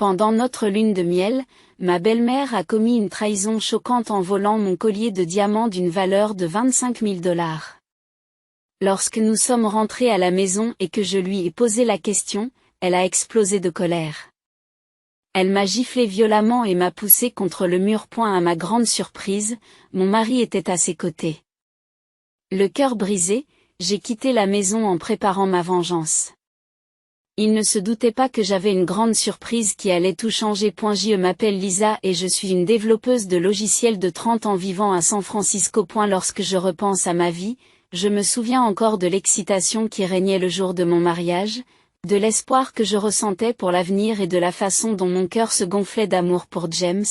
Pendant notre lune de miel, ma belle-mère a commis une trahison choquante en volant mon collier de diamants d'une valeur de 25 000 $. Lorsque nous sommes rentrés à la maison et que je lui ai posé la question, elle a explosé de colère. Elle m'a giflé violemment et m'a poussé contre le mur. À ma grande surprise, mon mari était à ses côtés. Le cœur brisé, j'ai quitté la maison en préparant ma vengeance. Il ne se doutait pas que j'avais une grande surprise qui allait tout changer. Je m'appelle Lisa et je suis une développeuse de logiciels de 30 ans vivant à San Francisco. Lorsque je repense à ma vie, je me souviens encore de l'excitation qui régnait le jour de mon mariage, de l'espoir que je ressentais pour l'avenir et de la façon dont mon cœur se gonflait d'amour pour James.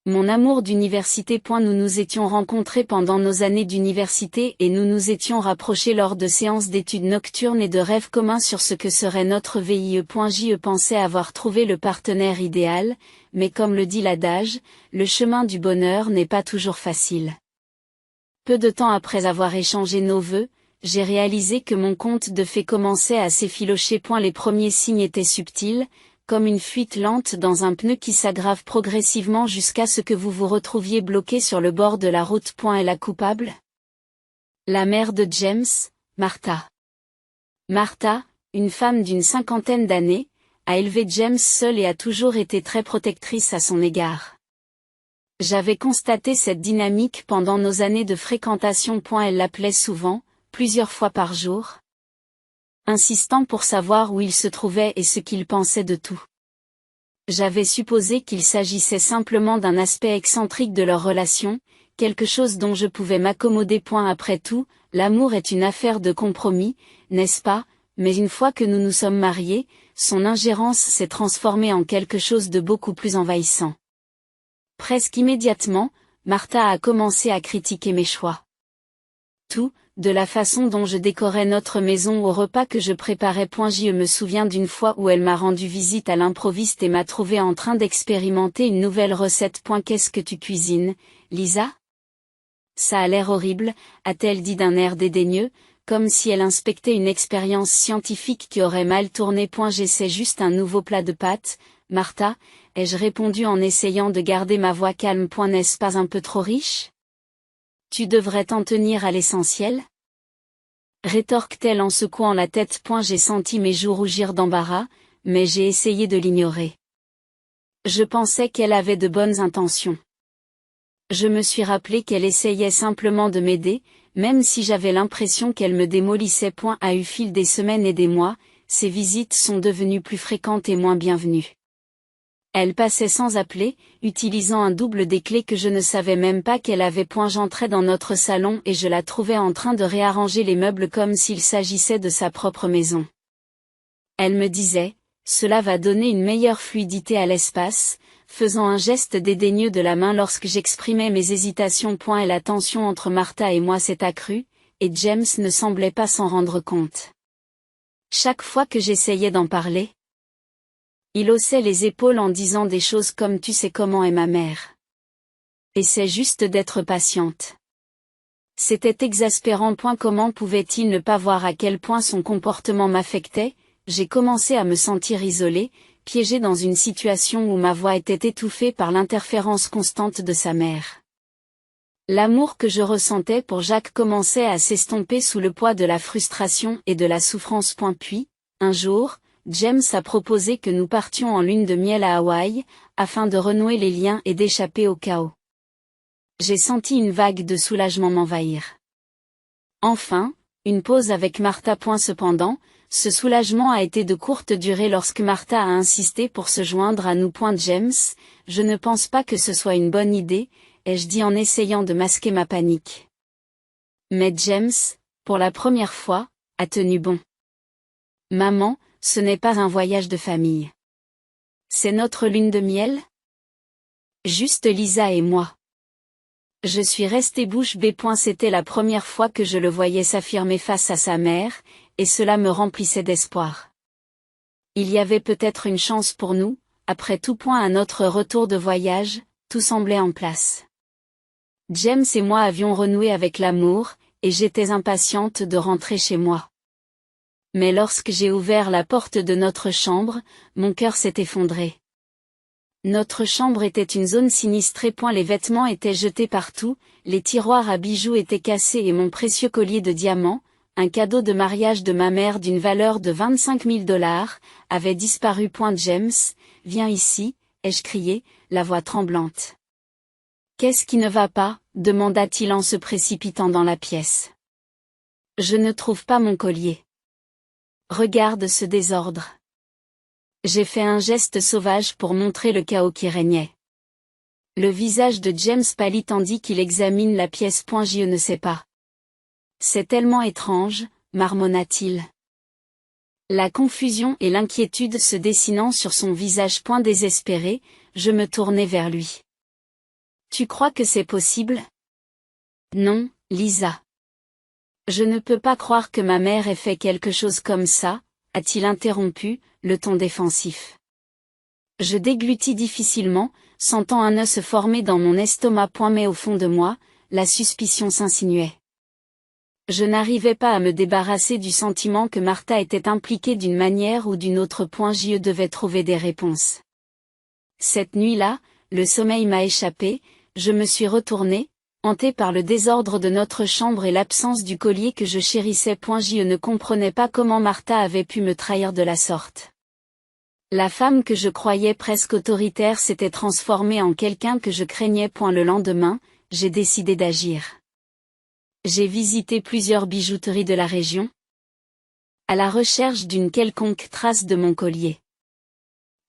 Mon amour d'université. Nous nous étions rencontrés pendant nos années d'université et nous nous étions rapprochés lors de séances d'études nocturnes et de rêves communs sur ce que serait notre vie. Je pensais avoir trouvé le partenaire idéal, mais comme le dit l'adage, le chemin du bonheur n'est pas toujours facile. Peu de temps après avoir échangé nos vœux, j'ai réalisé que mon conte de fées commençait à s'effilocher. Les premiers signes étaient subtils, comme une fuite lente dans un pneu qui s'aggrave progressivement jusqu'à ce que vous vous retrouviez bloqué sur le bord de la route. Et la coupable ? La mère de James, Martha. Martha, une femme d'une 50aine d'années, a élevé James seule et a toujours été très protectrice à son égard. J'avais constaté cette dynamique pendant nos années de fréquentation. Elle l'appelait souvent, plusieurs fois par jour, insistant pour savoir où il se trouvait et ce qu'il pensait de tout. J'avais supposé qu'il s'agissait simplement d'un aspect excentrique de leur relation, quelque chose dont je pouvais m'accommoder. Après tout, l'amour est une affaire de compromis, n'est-ce pas ? Mais une fois que nous nous sommes mariés, son ingérence s'est transformée en quelque chose de beaucoup plus envahissant. Presque immédiatement, Martha a commencé à critiquer mes choix. Tout, de la façon dont je décorais notre maison au repas que je préparais. Je me souviens d'une fois où elle m'a rendu visite à l'improviste et m'a trouvé en train d'expérimenter une nouvelle recette. Qu'est-ce que tu cuisines, Lisa ? Ça a l'air horrible, a-t-elle dit d'un air dédaigneux, comme si elle inspectait une expérience scientifique qui aurait mal tourné. J'essaie juste un nouveau plat de pâtes, Martha, ai-je répondu en essayant de garder ma voix calme. N'est-ce pas un peu trop riche ? Tu devrais t'en tenir à l'essentiel ? Rétorque-t-elle en secouant la tête. J'ai senti mes joues rougir d'embarras, mais j'ai essayé de l'ignorer. Je pensais qu'elle avait de bonnes intentions. Je me suis rappelé qu'elle essayait simplement de m'aider, même si j'avais l'impression qu'elle me démolissait. Au fil des semaines et des mois, ses visites sont devenues plus fréquentes et moins bienvenues. Elle passait sans appeler, utilisant un double des clés que je ne savais même pas qu'elle avait. J'entrais dans notre salon et je la trouvais en train de réarranger les meubles comme s'il s'agissait de sa propre maison. Elle me disait, cela va donner une meilleure fluidité à l'espace, faisant un geste dédaigneux de la main lorsque j'exprimais mes hésitations. Et la tension entre Martha et moi s'est accrue, et James ne semblait pas s'en rendre compte. Chaque fois que j'essayais d'en parler, il haussait les épaules en disant des choses comme « tu sais comment est ma mère. Essaie juste d'être patiente. » C'était exaspérant. Comment pouvait-il ne pas voir à quel point son comportement m'affectait ? J'ai commencé à me sentir isolée, piégée dans une situation où ma voix était étouffée par l'interférence constante de sa mère. L'amour que je ressentais pour Jacques commençait à s'estomper sous le poids de la frustration et de la souffrance. Puis, un jour, James a proposé que nous partions en lune de miel à Hawaï, afin de renouer les liens et d'échapper au chaos. J'ai senti une vague de soulagement m'envahir. Enfin, une pause avec Martha. Cependant, ce soulagement a été de courte durée lorsque Martha a insisté pour se joindre à nous. James, je ne pense pas que ce soit une bonne idée, ai-je dit en essayant de masquer ma panique. Mais James, pour la première fois, a tenu bon. Maman, ce n'est pas un voyage de famille. C'est notre lune de miel ? Juste Lisa et moi. Je suis restée bouche bée. C'était la première fois que je le voyais s'affirmer face à sa mère, et cela me remplissait d'espoir. Il y avait peut-être une chance pour nous, après tout. À notre retour de voyage, tout semblait en place. James et moi avions renoué avec l'amour, et j'étais impatiente de rentrer chez moi. Mais lorsque j'ai ouvert la porte de notre chambre, mon cœur s'est effondré. Notre chambre était une zone sinistrée. Les vêtements étaient jetés partout, les tiroirs à bijoux étaient cassés et mon précieux collier de diamants, un cadeau de mariage de ma mère d'une valeur de 25 000 $, avait disparu. James, viens ici, ai-je crié, la voix tremblante. Qu'est-ce qui ne va pas, demanda-t-il en se précipitant dans la pièce. Je ne trouve pas mon collier. Regarde ce désordre. J'ai fait un geste sauvage pour montrer le chaos qui régnait. Le visage de James pâlit tandis qu'il examine la pièce. Je ne sais pas. C'est tellement étrange, marmonna-t-il. La confusion et l'inquiétude se dessinant sur son visage. Désespéré, je me tournai vers lui. Tu crois que c'est possible? Non, Lisa. Je ne peux pas croire que ma mère ait fait quelque chose comme ça, a-t-il interrompu, le ton défensif. Je déglutis difficilement, sentant un œuf se former dans mon estomac. Mais au fond de moi, la suspicion s'insinuait. Je n'arrivais pas à me débarrasser du sentiment que Martha était impliquée d'une manière ou d'une autre. Je devais trouver des réponses. Cette nuit-là, le sommeil m'a échappé, je me suis retournée, hantée par le désordre de notre chambre et l'absence du collier que je chérissais. Je ne comprenais pas comment Martha avait pu me trahir de la sorte. La femme que je croyais presque autoritaire s'était transformée en quelqu'un que je craignais. Le lendemain, j'ai décidé d'agir. J'ai visité plusieurs bijouteries de la région, à la recherche d'une quelconque trace de mon collier.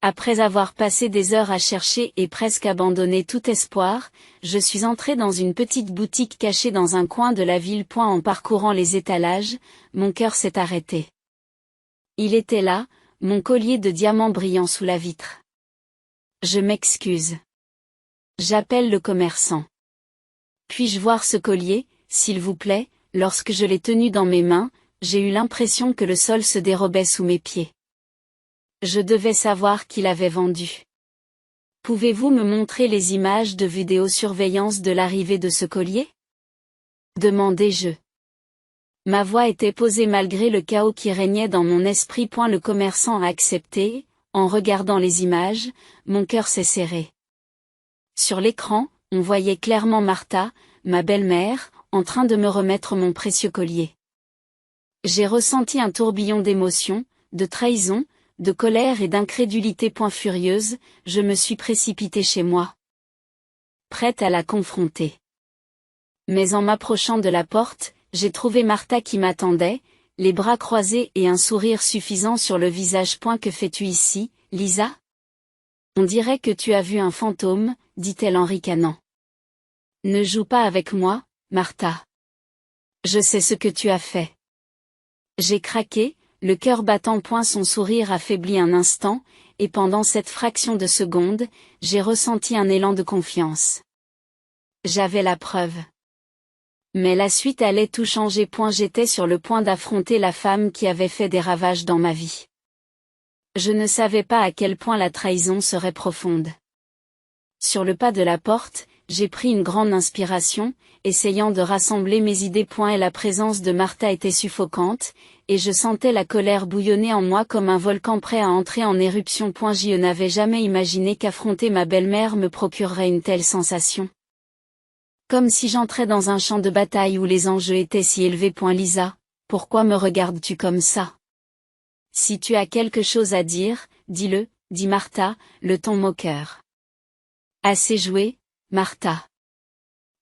Après avoir passé des heures à chercher et presque abandonné tout espoir, je suis entré dans une petite boutique cachée dans un coin de la ville. En parcourant les étalages, mon cœur s'est arrêté. Il était là, mon collier de diamants brillant sous la vitre. Je m'excuse. J'appelle le commerçant. Puis-je voir ce collier, s'il vous plaît? Lorsque je l'ai tenu dans mes mains, j'ai eu l'impression que le sol se dérobait sous mes pieds. Je devais savoir qui l'avait vendu. Pouvez-vous me montrer les images de vidéosurveillance de l'arrivée de ce collier? Demandai-je. Ma voix était posée malgré le chaos qui régnait dans mon esprit. Le commerçant a accepté, en regardant les images, mon cœur s'est serré. Sur l'écran, on voyait clairement Martha, ma belle-mère, en train de me remettre mon précieux collier. J'ai ressenti un tourbillon d'émotions, de trahison, de colère et d'incrédulité. Furieuse, je me suis précipitée chez moi, prête à la confronter. Mais en m'approchant de la porte, j'ai trouvé Martha qui m'attendait, les bras croisés et un sourire suffisant sur le visage. Que fais-tu ici, Lisa? On dirait que tu as vu un fantôme, dit-elle en ricanant. Ne joue pas avec moi, Martha. Je sais ce que tu as fait. J'ai craqué, le cœur battant. Son sourire affaibli un instant, et pendant cette fraction de seconde, j'ai ressenti un élan de confiance. J'avais la preuve. Mais la suite allait tout changer. J'étais sur le point d'affronter la femme qui avait fait des ravages dans ma vie. Je ne savais pas à quel point la trahison serait profonde. Sur le pas de la porte, j'ai pris une grande inspiration, essayant de rassembler mes idées. Et la présence de Martha était suffocante, et je sentais la colère bouillonner en moi comme un volcan prêt à entrer en éruption. Je n'avais jamais imaginé qu'affronter ma belle-mère me procurerait une telle sensation. Comme si j'entrais dans un champ de bataille où les enjeux étaient si élevés. Lisa, pourquoi me regardes-tu comme ça? Si tu as quelque chose à dire, dis-le, dit Martha, le ton moqueur. Assez joué, Martha.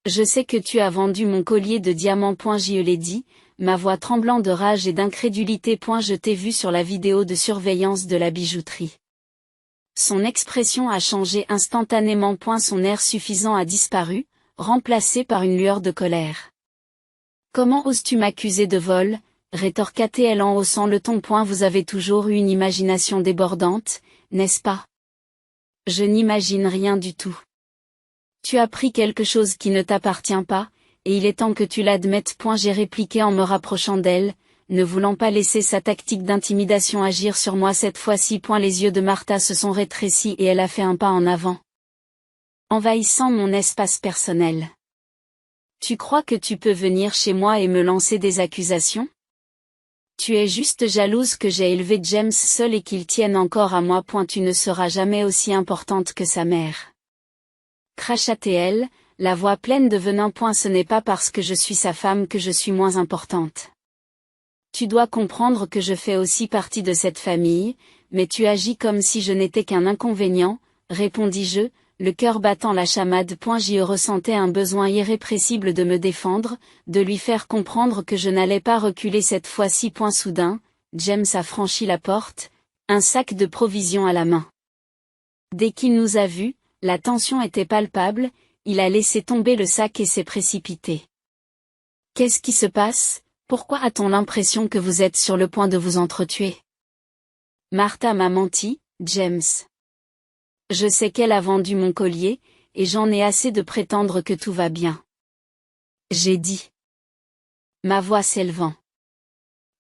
Je sais que tu as vendu mon collier de diamants. Je l'ai dit, ma voix tremblant de rage et d'incrédulité. Je t'ai vu sur la vidéo de surveillance de la bijouterie. Son expression a changé instantanément. Son air suffisant a disparu, remplacé par une lueur de colère. Comment oses-tu m'accuser de vol? Rétorqua-t-elle en haussant le ton. Vous avez toujours eu une imagination débordante, n'est-ce pas? Je n'imagine rien du tout. Tu as pris quelque chose qui ne t'appartient pas, et il est temps que tu l'admettes. J'ai répliqué en me rapprochant d'elle, ne voulant pas laisser sa tactique d'intimidation agir sur moi cette fois-ci. Les yeux de Martha se sont rétrécis et elle a fait un pas en avant, envahissant mon espace personnel. Tu crois que tu peux venir chez moi et me lancer des accusations? Tu es juste jalouse que j'ai élevé James seul et qu'il tienne encore à moi. Tu ne seras jamais aussi importante que sa mère. Cracha-t-elle, la voix pleine de venin. Ce n'est pas parce que je suis sa femme que je suis moins importante. Tu dois comprendre que je fais aussi partie de cette famille, mais tu agis comme si je n'étais qu'un inconvénient, répondis-je, le cœur battant la chamade. J'y ressentais un besoin irrépressible de me défendre, de lui faire comprendre que je n'allais pas reculer cette fois-ci. Soudain, James a franchi la porte, un sac de provisions à la main. Dès qu'il nous a vus, la tension était palpable, il a laissé tomber le sac et s'est précipité. Qu'est-ce qui se passe? Pourquoi a-t-on l'impression que vous êtes sur le point de vous entretuer? Martha m'a menti, James. Je sais qu'elle a vendu mon collier, et j'en ai assez de prétendre que tout va bien. J'ai dit. Ma voix s'élevant.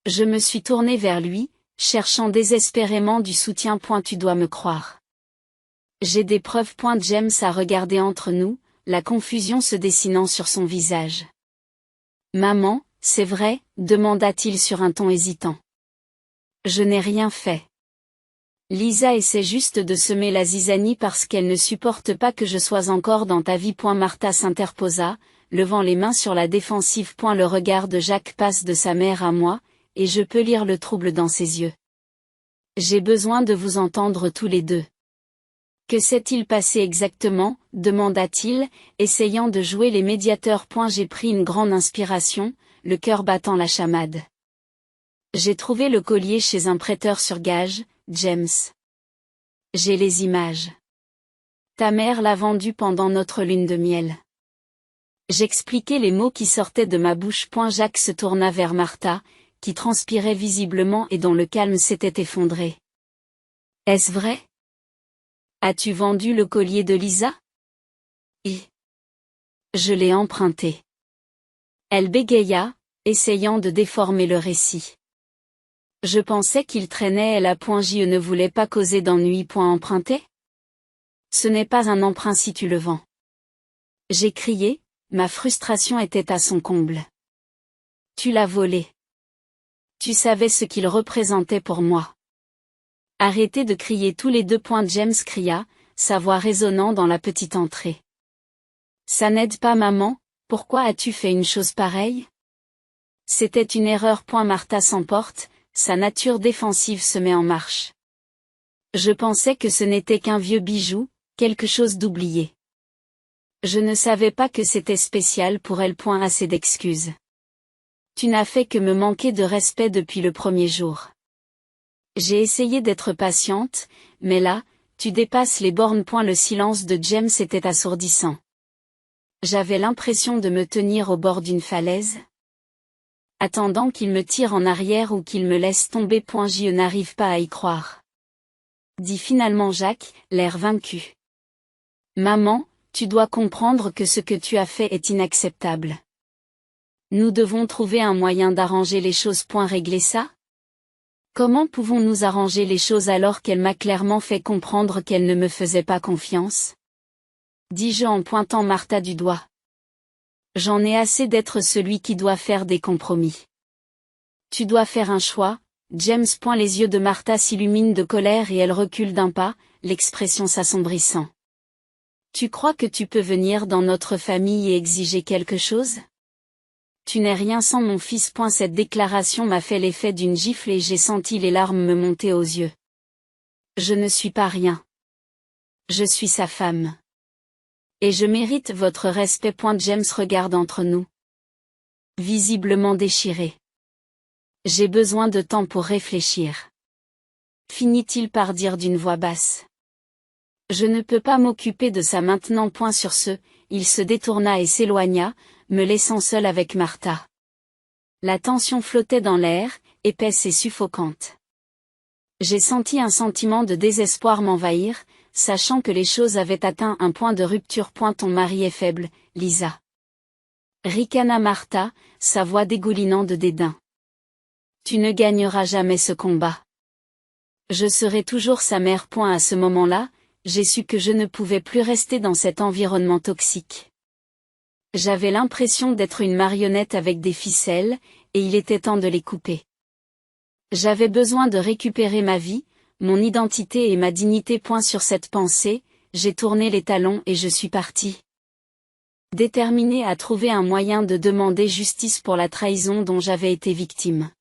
Je me suis tournée vers lui, cherchant désespérément du soutien. Tu dois me croire. J'ai des preuves. James a regardé entre nous, la confusion se dessinant sur son visage. Maman, c'est vrai, demanda-t-il sur un ton hésitant. Je n'ai rien fait. Lisa essaie juste de semer la zizanie parce qu'elle ne supporte pas que je sois encore dans ta vie. Martha s'interposa, levant les mains sur la défensive. Le regard de Jacques passe de sa mère à moi, et je peux lire le trouble dans ses yeux. J'ai besoin de vous entendre tous les deux. Que s'est-il passé exactement? Demanda-t-il, essayant de jouer les médiateurs. J'ai pris une grande inspiration, le cœur battant la chamade. J'ai trouvé le collier chez un prêteur sur gage, James. J'ai les images. Ta mère l'a vendu pendant notre lune de miel. J'expliquai les mots qui sortaient de ma bouche. Jacques se tourna vers Martha, qui transpirait visiblement et dont le calme s'était effondré. Est-ce vrai? As-tu vendu le collier de Lisa? Et je l'ai emprunté. Elle bégaya, essayant de déformer le récit. Je pensais qu'il traînait. Elle a je ne voulais pas causer d'ennui. Emprunter? Ce n'est pas un emprunt si tu le vends. J'ai crié, ma frustration était à son comble. Tu l'as volé. Tu savais ce qu'il représentait pour moi. Arrêtez de crier tous les deux. James cria, sa voix résonnant dans la petite entrée. Ça n'aide pas maman, pourquoi as-tu fait une chose pareille? C'était une erreur. Martha s'emporte, sa nature défensive se met en marche. Je pensais que ce n'était qu'un vieux bijou, quelque chose d'oublié. Je ne savais pas que c'était spécial pour elle. Assez d'excuses. Tu n'as fait que me manquer de respect depuis le premier jour. J'ai essayé d'être patiente, mais là, tu dépasses les bornes. Le silence de James était assourdissant. J'avais l'impression de me tenir au bord d'une falaise. Attendant qu'il me tire en arrière ou qu'il me laisse tomber. Je n'arrive pas à y croire. Dit finalement Jacques, l'air vaincu. Maman, tu dois comprendre que ce que tu as fait est inacceptable. Nous devons trouver un moyen d'arranger les choses. Régler ça? Comment pouvons-nous arranger les choses alors qu'elle m'a clairement fait comprendre qu'elle ne me faisait pas confiance? Dis-je en pointant Martha du doigt. J'en ai assez d'être celui qui doit faire des compromis. Tu dois faire un choix, James. Les yeux de Martha s'illuminent de colère et elle recule d'un pas, l'expression s'assombrissant. Tu crois que tu peux venir dans notre famille et exiger quelque chose? Tu n'es rien sans mon fils. Cette déclaration m'a fait l'effet d'une gifle et j'ai senti les larmes me monter aux yeux. Je ne suis pas rien. Je suis sa femme. Et je mérite votre respect. James regarde entre nous. Visiblement déchiré. J'ai besoin de temps pour réfléchir. Finit-il par dire d'une voix basse. Je ne peux pas m'occuper de ça maintenant. Sur ce, il se détourna et s'éloigna, me laissant seul avec Martha. La tension flottait dans l'air, épaisse et suffocante. J'ai senti un sentiment de désespoir m'envahir, sachant que les choses avaient atteint un point de rupture. Ton mari est faible, Lisa. Ricana Martha, sa voix dégoulinant de dédain. Tu ne gagneras jamais ce combat. Je serai toujours sa mère. À ce moment-là, j'ai su que je ne pouvais plus rester dans cet environnement toxique. J'avais l'impression d'être une marionnette avec des ficelles, et il était temps de les couper. J'avais besoin de récupérer ma vie, mon identité et ma dignité. Sur cette pensée, j'ai tourné les talons et je suis parti. Déterminé à trouver un moyen de demander justice pour la trahison dont j'avais été victime.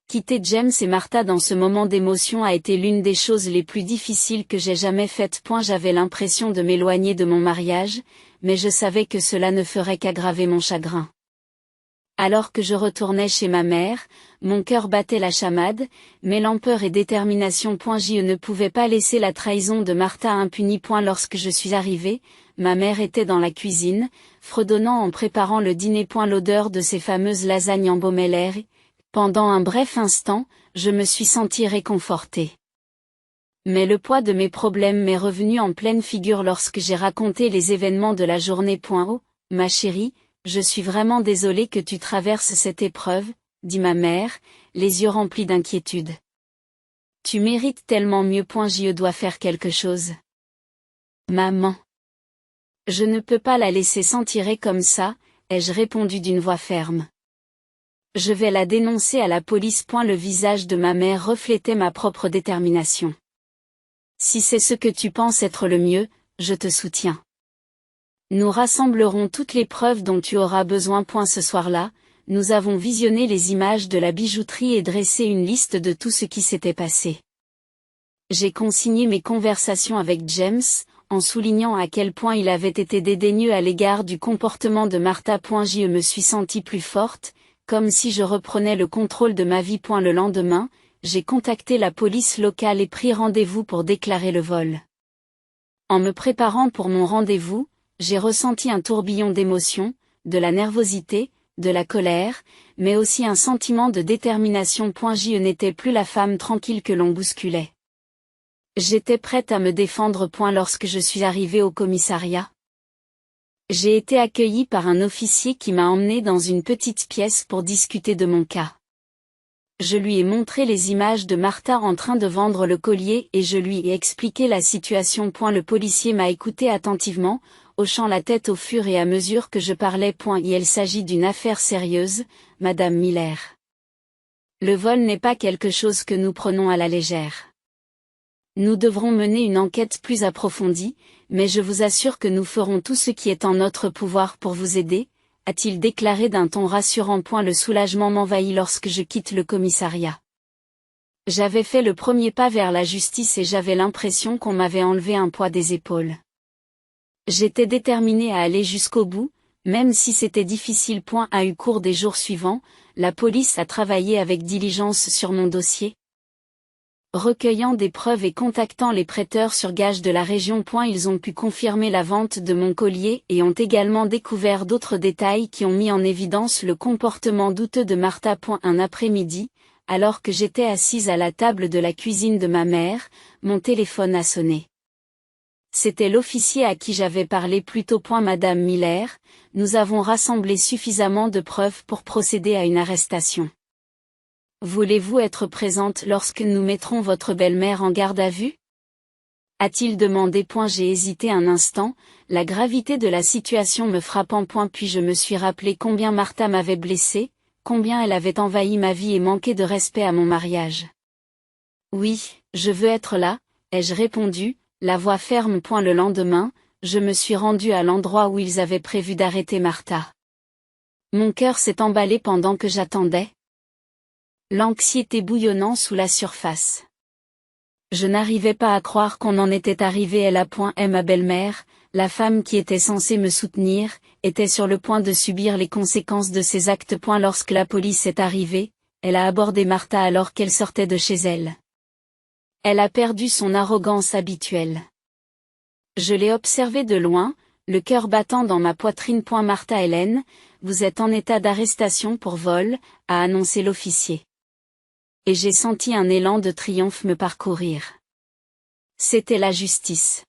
Quitter James et Martha dans ce moment d'émotion a été l'une des choses les plus difficiles que j'ai jamais faites. J'avais l'impression de m'éloigner de mon mariage, mais je savais que cela ne ferait qu'aggraver mon chagrin. Alors que je retournais chez ma mère, mon cœur battait la chamade, mêlant peur et détermination. Je ne pouvais pas laisser la trahison de Martha impunie. Lorsque je suis arrivée, ma mère était dans la cuisine, fredonnant en préparant le dîner. L'odeur de ces fameuses lasagnes embaumait l'air. Pendant un bref instant, je me suis sentie réconfortée. Mais le poids de mes problèmes m'est revenu en pleine figure lorsque j'ai raconté les événements de la journée. Oh, ma chérie, je suis vraiment désolée que tu traverses cette épreuve, dit ma mère, les yeux remplis d'inquiétude. Tu mérites tellement mieux. Je dois faire quelque chose. Maman. Je ne peux pas la laisser s'en tirer comme ça, ai-je répondu d'une voix ferme. Je vais la dénoncer à la police. Le visage de ma mère reflétait ma propre détermination. Si c'est ce que tu penses être le mieux, je te soutiens. Nous rassemblerons toutes les preuves dont tu auras besoin. Ce soir-là, nous avons visionné les images de la bijouterie et dressé une liste de tout ce qui s'était passé. J'ai consigné mes conversations avec James, en soulignant à quel point il avait été dédaigneux à l'égard du comportement de Martha. Je me suis sentie plus forte, comme si je reprenais le contrôle de ma vie. Le lendemain, j'ai contacté la police locale et pris rendez-vous pour déclarer le vol. En me préparant pour mon rendez-vous, j'ai ressenti un tourbillon d'émotions, de la nervosité, de la colère, mais aussi un sentiment de détermination. Je n'étais plus la femme tranquille que l'on bousculait. J'étais prête à me défendre. Lorsque je suis arrivée au commissariat, j'ai été accueillie par un officier qui m'a emmenée dans une petite pièce pour discuter de mon cas. Je lui ai montré les images de Martha en train de vendre le collier et je lui ai expliqué la situation. Le policier m'a écouté attentivement, hochant la tête au fur et à mesure que je parlais. Il s'agit d'une affaire sérieuse, Madame Miller. Le vol n'est pas quelque chose que nous prenons à la légère. Nous devrons mener une enquête plus approfondie, mais je vous assure que nous ferons tout ce qui est en notre pouvoir pour vous aider, a-t-il déclaré d'un ton rassurant. Le soulagement m'envahit lorsque je quitte le commissariat. J'avais fait le premier pas vers la justice et j'avais l'impression qu'on m'avait enlevé un poids des épaules. J'étais déterminée à aller jusqu'au bout, même si c'était difficile. Au cours des jours suivants, la police a travaillé avec diligence sur mon dossier, recueillant des preuves et contactant les prêteurs sur gage de la région. Ils ont pu confirmer la vente de mon collier et ont également découvert d'autres détails qui ont mis en évidence le comportement douteux de Martha. Un après-midi, alors que j'étais assise à la table de la cuisine de ma mère, mon téléphone a sonné. C'était l'officier à qui j'avais parlé plus tôt. Madame Miller, nous avons rassemblé suffisamment de preuves pour procéder à une arrestation. Voulez-vous être présente lorsque nous mettrons votre belle-mère en garde à vue? A-t-il demandé. J'ai hésité un instant, la gravité de la situation me frappant. Puis je me suis rappelé combien Martha m'avait blessée, combien elle avait envahi ma vie et manqué de respect à mon mariage. Oui, je veux être là, ai-je répondu, la voix ferme. Le lendemain, je me suis rendue à l'endroit où ils avaient prévu d'arrêter Martha. Mon cœur s'est emballé pendant que j'attendais, l'anxiété bouillonnant sous la surface. Je n'arrivais pas à croire qu'on en était arrivé là. Ma belle-mère, la femme qui était censée me soutenir, était sur le point de subir les conséquences de ses actes. Lorsque la police est arrivée, elle a abordé Martha alors qu'elle sortait de chez elle. Elle a perdu son arrogance habituelle. Je l'ai observée de loin, le cœur battant dans ma poitrine. Martha Hélène, vous êtes en état d'arrestation pour vol, a annoncé l'officier. Et j'ai senti un élan de triomphe me parcourir. C'était la justice.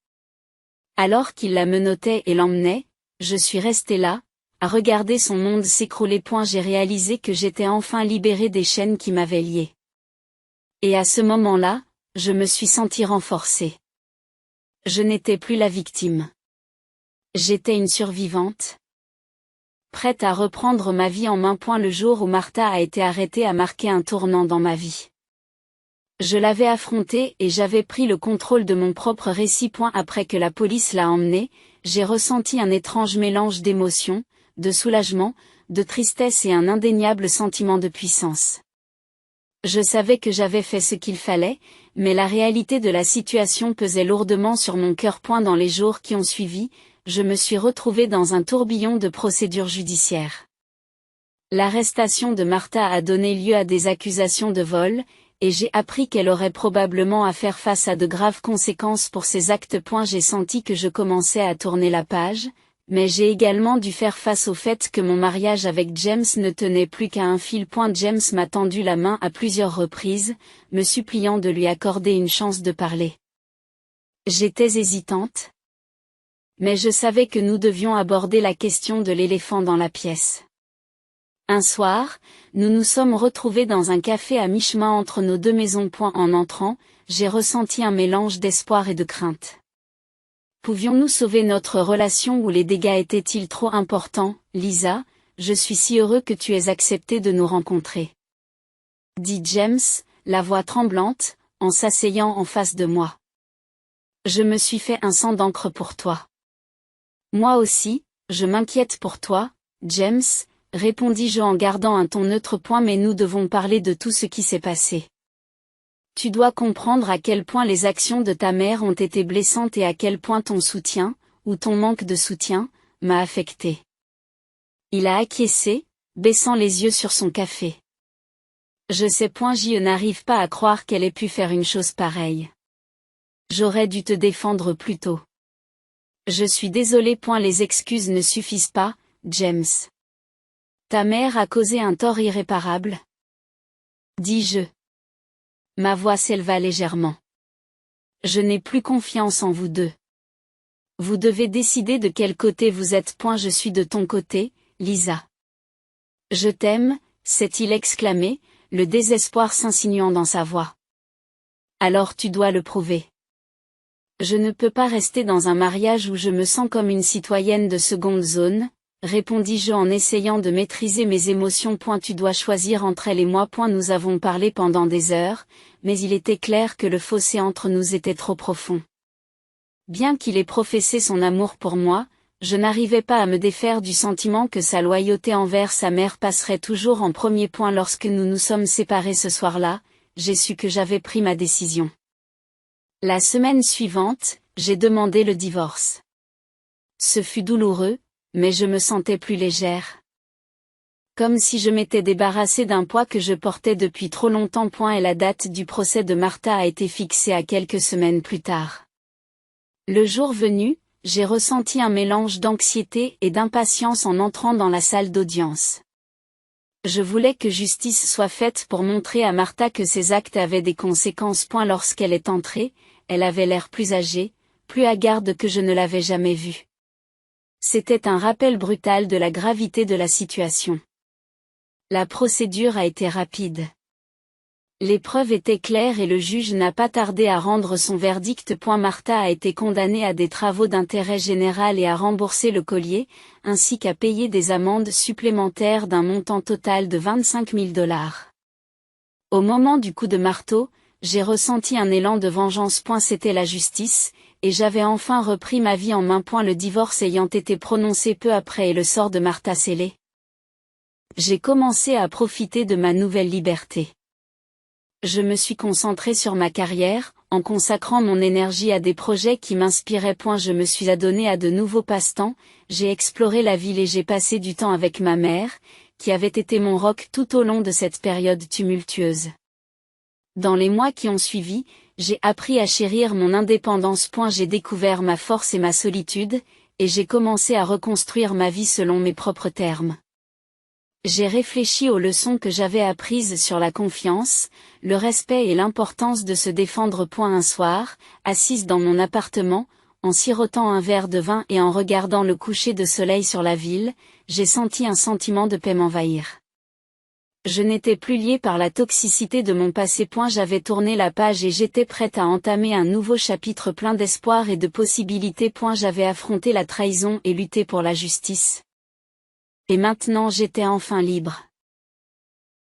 Alors qu'il la menottait et l'emmenait, je suis restée là, à regarder son monde s'écrouler. J'ai réalisé que j'étais enfin libérée des chaînes qui m'avaient liée. Et à ce moment-là, je me suis sentie renforcée. Je n'étais plus la victime. J'étais une survivante, prête à reprendre ma vie en main. Le jour où Martha a été arrêtée a marqué un tournant dans ma vie. Je l'avais affronté et j'avais pris le contrôle de mon propre récit. Après que la police l'a emmené, j'ai ressenti un étrange mélange d'émotions, de soulagement, de tristesse et un indéniable sentiment de puissance. Je savais que j'avais fait ce qu'il fallait, mais la réalité de la situation pesait lourdement sur mon cœur. Dans les jours qui ont suivi, je me suis retrouvée dans un tourbillon de procédures judiciaires. L'arrestation de Martha a donné lieu à des accusations de vol, et j'ai appris qu'elle aurait probablement à faire face à de graves conséquences pour ses actes. J'ai senti que je commençais à tourner la page, mais j'ai également dû faire face au fait que mon mariage avec James ne tenait plus qu'à un fil. James m'a tendu la main à plusieurs reprises, me suppliant de lui accorder une chance de parler. J'étais hésitante, mais je savais que nous devions aborder la question de l'éléphant dans la pièce. Un soir, nous nous sommes retrouvés dans un café à mi-chemin entre nos deux maisons. En entrant, j'ai ressenti un mélange d'espoir et de crainte. Pouvions-nous sauver notre relation ou les dégâts étaient-ils trop importants? Lisa, je suis si heureux que tu aies accepté de nous rencontrer, dit James, la voix tremblante, en s'asseyant en face de moi. Je me suis fait un sang d'encre pour toi. Moi aussi, je m'inquiète pour toi, James, répondis-je en gardant un ton neutre. Mais nous devons parler de tout ce qui s'est passé. Tu dois comprendre à quel point les actions de ta mère ont été blessantes et à quel point ton soutien, ou ton manque de soutien, m'a affecté. Il a acquiescé, baissant les yeux sur son café. Je sais. Je n'arrive pas à croire qu'elle ait pu faire une chose pareille. J'aurais dû te défendre plus tôt. Je suis désolé. Les excuses ne suffisent pas, James. Ta mère a causé un tort irréparable, dis-je. Ma voix s'éleva légèrement. Je n'ai plus confiance en vous deux. Vous devez décider de quel côté vous êtes. Je suis de ton côté, Lisa. Je t'aime, s'est-il exclamé, le désespoir s'insinuant dans sa voix. Alors tu dois le prouver. Je ne peux pas rester dans un mariage où je me sens comme une citoyenne de seconde zone, répondis-je en essayant de maîtriser mes émotions. Tu dois choisir entre elle et moi. Nous avons parlé pendant des heures, mais il était clair que le fossé entre nous était trop profond. Bien qu'il ait professé son amour pour moi, je n'arrivais pas à me défaire du sentiment que sa loyauté envers sa mère passerait toujours en premier. Lorsque nous nous sommes séparés ce soir-là, j'ai su que j'avais pris ma décision. La semaine suivante, j'ai demandé le divorce. Ce fut douloureux, mais je me sentais plus légère. Comme si je m'étais débarrassée d'un poids que je portais depuis trop longtemps. Et la date du procès de Martha a été fixée à quelques semaines plus tard. Le jour venu, j'ai ressenti un mélange d'anxiété et d'impatience en entrant dans la salle d'audience. Je voulais que justice soit faite pour montrer à Martha que ses actes avaient des conséquences. Lorsqu'elle est entrée, elle avait l'air plus âgée, plus hagarde que je ne l'avais jamais vue. C'était un rappel brutal de la gravité de la situation. La procédure a été rapide. Les preuves étaient claires et le juge n'a pas tardé à rendre son verdict. Martha a été condamnée à des travaux d'intérêt général et à rembourser le collier, ainsi qu'à payer des amendes supplémentaires d'un montant total de $25 000. Au moment du coup de marteau, j'ai ressenti un élan de vengeance. C'était la justice, et j'avais enfin repris ma vie en main. Le divorce ayant été prononcé peu après et le sort de Martha scellé, j'ai commencé à profiter de ma nouvelle liberté. Je me suis concentrée sur ma carrière, en consacrant mon énergie à des projets qui m'inspiraient. Je me suis adonnée à de nouveaux passe-temps, j'ai exploré la ville et j'ai passé du temps avec ma mère, qui avait été mon roc tout au long de cette période tumultueuse. Dans les mois qui ont suivi, j'ai appris à chérir mon indépendance. J'ai découvert ma force et ma solitude, et j'ai commencé à reconstruire ma vie selon mes propres termes. J'ai réfléchi aux leçons que j'avais apprises sur la confiance, le respect et l'importance de se défendre. Un soir, assise dans mon appartement, en sirotant un verre de vin et en regardant le coucher de soleil sur la ville, j'ai senti un sentiment de paix m'envahir. Je n'étais plus liée par la toxicité de mon passé. J'avais tourné la page et j'étais prête à entamer un nouveau chapitre plein d'espoir et de possibilités. J'avais affronté la trahison et lutté pour la justice. Et maintenant j'étais enfin libre.